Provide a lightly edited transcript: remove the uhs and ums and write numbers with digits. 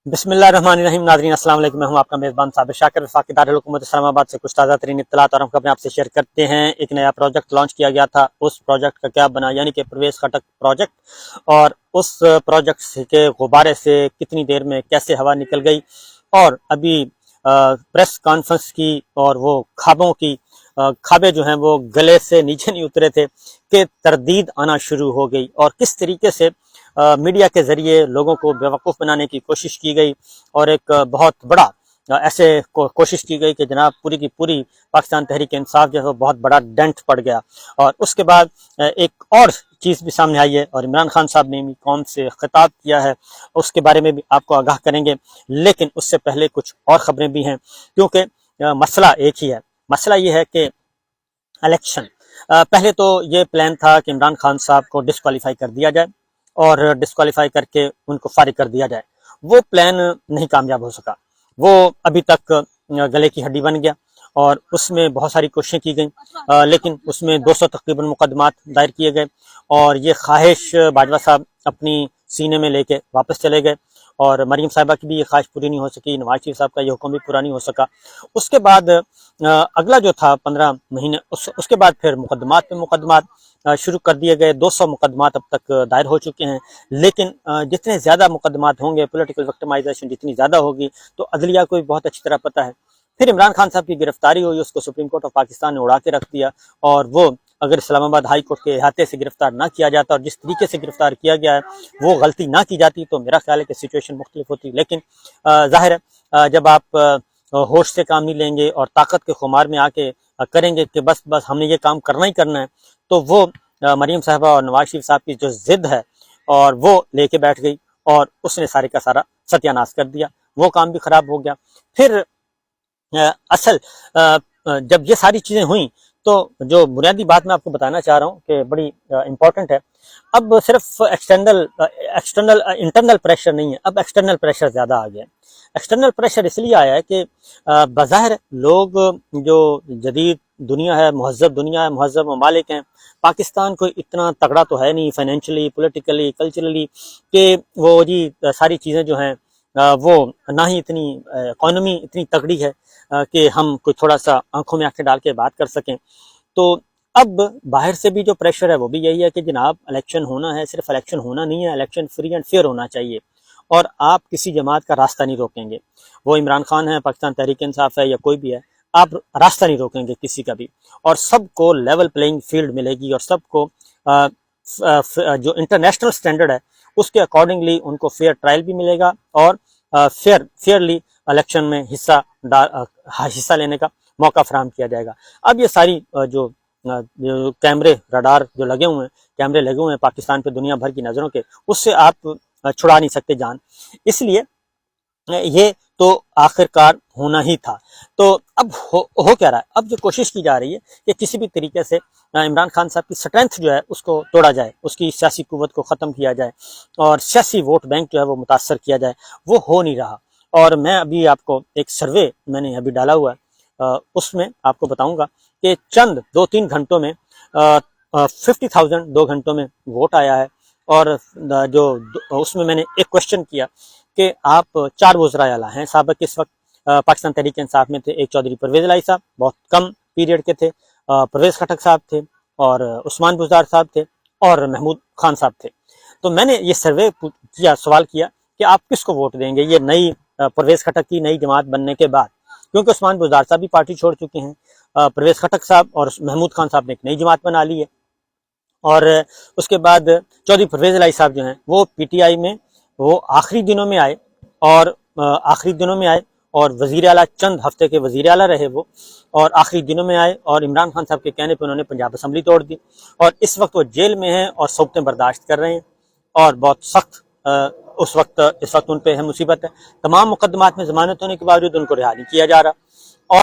بسم اللہ الرحمن الرحیم. ناظرین السلام علیکم. میں ہوں آپ کا میزبان صابر شاکر. وفاقی دارالحکومت اسلام آباد سے کچھ تازہ ترین اطلاعات اور ہم اپنے آپ سے شیئر کرتے ہیں. ایک نیا پروجیکٹ لانچ کیا گیا تھا، اس پروجیکٹ کا کیا بنا، یعنی کہ پرویز خٹک پروجیکٹ، اور اس پروجیکٹ کے غبارے سے کتنی دیر میں کیسے ہوا نکل گئی، اور ابھی پریس کانفرنس کی اور وہ خوابے جو ہیں وہ گلے سے نیچے نہیں اترے تھے کہ تردید آنا شروع ہو گئی، اور کس طریقے سے میڈیا کے ذریعے لوگوں کو بیوقوف بنانے کی کوشش کی گئی، اور ایک بہت بڑا ایسے کوشش کی گئی کہ جناب پوری کی پوری پاکستان تحریک انصاف جو ہے وہ بہت بڑا ڈنٹ پڑ گیا. اور اس کے بعد ایک اور چیز بھی سامنے آئی ہے، اور عمران خان صاحب نے بھی قوم سے خطاب کیا ہے، اس کے بارے میں بھی آپ کو آگاہ کریں گے. لیکن اس سے پہلے کچھ اور خبریں بھی ہیں، کیونکہ مسئلہ ایک ہی ہے. مسئلہ یہ ہے کہ الیکشن، پہلے تو یہ پلان تھا کہ عمران خان صاحب کو ڈسکوالیفائی کر دیا جائے اور ڈسکوالیفائی کر کے ان کو فارغ کر دیا جائے. وہ پلان نہیں کامیاب ہو سکا، وہ ابھی تک گلے کی ہڈی بن گیا، اور اس میں بہت ساری کوششیں کی گئیں، لیکن اس میں 200 تقریباً مقدمات دائر کیے گئے، اور یہ خواہش باجوہ صاحب اپنی سینے میں لے کے واپس چلے گئے، اور مریم صاحبہ کی بھی یہ خواہش پوری نہیں ہو سکی، نواز شریف صاحب کا یہ حکم بھی پورا نہیں ہو سکا. اس کے بعد اگلا جو تھا 15 مہینے، اس کے بعد پھر مقدمات پہ مقدمات شروع کر دیے گئے. 200 مقدمات اب تک دائر ہو چکے ہیں، لیکن جتنے زیادہ مقدمات ہوں گے، پولیٹیکل وکٹمائزیشن جتنی زیادہ ہوگی، تو عدلیہ کو بھی بہت اچھی طرح پتہ ہے. پھر عمران خان صاحب کی گرفتاری ہوئی، اس کو سپریم کورٹ آف پاکستان نے اڑا کے رکھ دیا، اور وہ اگر اسلام آباد ہائی کورٹ کے احاطے سے گرفتار نہ کیا جاتا، اور جس طریقے سے گرفتار کیا گیا ہے وہ غلطی نہ کی جاتی، تو میرا خیال ہے کہ سچویشن مختلف ہوتی. لیکن ظاہر ہے جب آپ ہوش سے کام نہیں لیں گے اور طاقت کے خمار میں آ کے کریں گے کہ بس ہم نے یہ کام کرنا ہی کرنا ہے، تو وہ مریم صاحبہ اور نواز شریف صاحب کی جو ضد ہے اور وہ لے کے بیٹھ گئی، اور اس نے سارے کا سارا ستیہ ناش کر دیا. وہ کام بھی خراب ہو گیا. پھر اصل جب یہ ساری چیزیں ہوئیں، تو جو بنیادی بات میں آپ کو بتانا چاہ رہا ہوں کہ بڑی امپورٹنٹ ہے، اب صرف انٹرنل پریشر نہیں ہے، اب ایکسٹرنل پریشر زیادہ آ گیا. ایکسٹرنل پریشر اس لیے آیا ہے کہ بظاہر لوگ جو جدید دنیا ہے، مہذب دنیا ہے، مہذب ممالک ہیں، پاکستان کوئی اتنا تگڑا تو ہے نہیں فائنینشلی، پولیٹیکلی، کلچرلی، کہ وہ جی ساری چیزیں جو ہیں وہ نہ ہی اتنی اکانومی اتنی تگڑی ہے کہ ہم کوئی تھوڑا سا آنکھوں میں آنکھیں ڈال کے بات کر سکیں. تو اب باہر سے بھی جو پریشر ہے وہ بھی یہی ہے کہ جناب الیکشن ہونا ہے، صرف الیکشن ہونا نہیں ہے، الیکشن فری اینڈ فیئر ہونا چاہیے، اور آپ کسی جماعت کا راستہ نہیں روکیں گے. وہ عمران خان ہے، پاکستان تحریک انصاف ہے، یا کوئی بھی ہے، آپ راستہ نہیں روکیں گے کسی کا بھی، اور سب کو لیول پلینگ فیلڈ ملے گی، اور سب کو جو انٹرنیشنل سٹینڈرڈ ہے اس کے اکارڈنگلی ان کو فیئر ٹرائل بھی ملے گا، اور فیئرلی الیکشن میں حصہ لینے کا موقع فراہم کیا جائے گا. اب یہ ساری جو کیمرے رڈار جو لگے ہوئے ہیں پاکستان پہ دنیا بھر کی نظروں کے، اس سے آپ چھڑا نہیں سکتے جان. اس لیے یہ تو آخر کار ہونا ہی تھا. تو اب ہو کیا رہا ہے، اب جو کوشش کی جا رہی ہے کہ کسی بھی طریقے سے عمران خان صاحب کی سٹرینتھ جو ہے اس کو توڑا جائے، اس کی سیاسی قوت کو ختم کیا جائے، اور سیاسی ووٹ بینک جو ہے وہ متاثر کیا جائے. وہ ہو نہیں رہا. اور میں ابھی آپ کو ایک سروے میں نے ابھی ڈالا ہوا ہے، اس میں آپ کو بتاؤں گا کہ چند 2-3 گھنٹوں میں 50,000 2 گھنٹوں میں ووٹ آیا ہے. اور جو اس میں نے ایک کوشچن کیا کہ آپ 4 وزراء اعلیٰ ہیں سابق اس وقت پاکستان تحریک انصاف میں تھے. ایک چودھری پرویز الہی صاحب بہت کم پیریڈ کے تھے، پرویز خٹک صاحب تھے، اور عثمان بزدار صاحب تھے، اور محمود خان صاحب تھے. تو میں نے یہ سروے کیا، سوال کیا کہ آپ کس کو ووٹ دیں گے یہ نئی پرویز خٹک کی نئی جماعت بننے کے بعد، کیونکہ عثمان بزدار صاحب بھی پارٹی چھوڑ چکے ہیں، پرویز خٹک صاحب اور محمود خان صاحب نے ایک نئی جماعت بنا لی ہے، اور اس کے بعد چودھری پرویز الہی صاحب جو ہیں وہ پی ٹی آئی میں وہ آخری دنوں میں آئے، اور وزیر اعلیٰ چند ہفتے کے وزیر اعلیٰ رہے وہ، اور آخری دنوں میں آئے، اور عمران خان صاحب کے کہنے پہ انہوں نے پنجاب اسمبلی توڑ دی، اور اس وقت وہ جیل میں ہیں اور صوبتیں برداشت کر رہے ہیں، اور بہت سخت اس وقت ان پہ ہے مصیبت ہے. تمام مقدمات میں ضمانت ہونے کے باوجود ان کو رہا نہیں کیا جا رہا.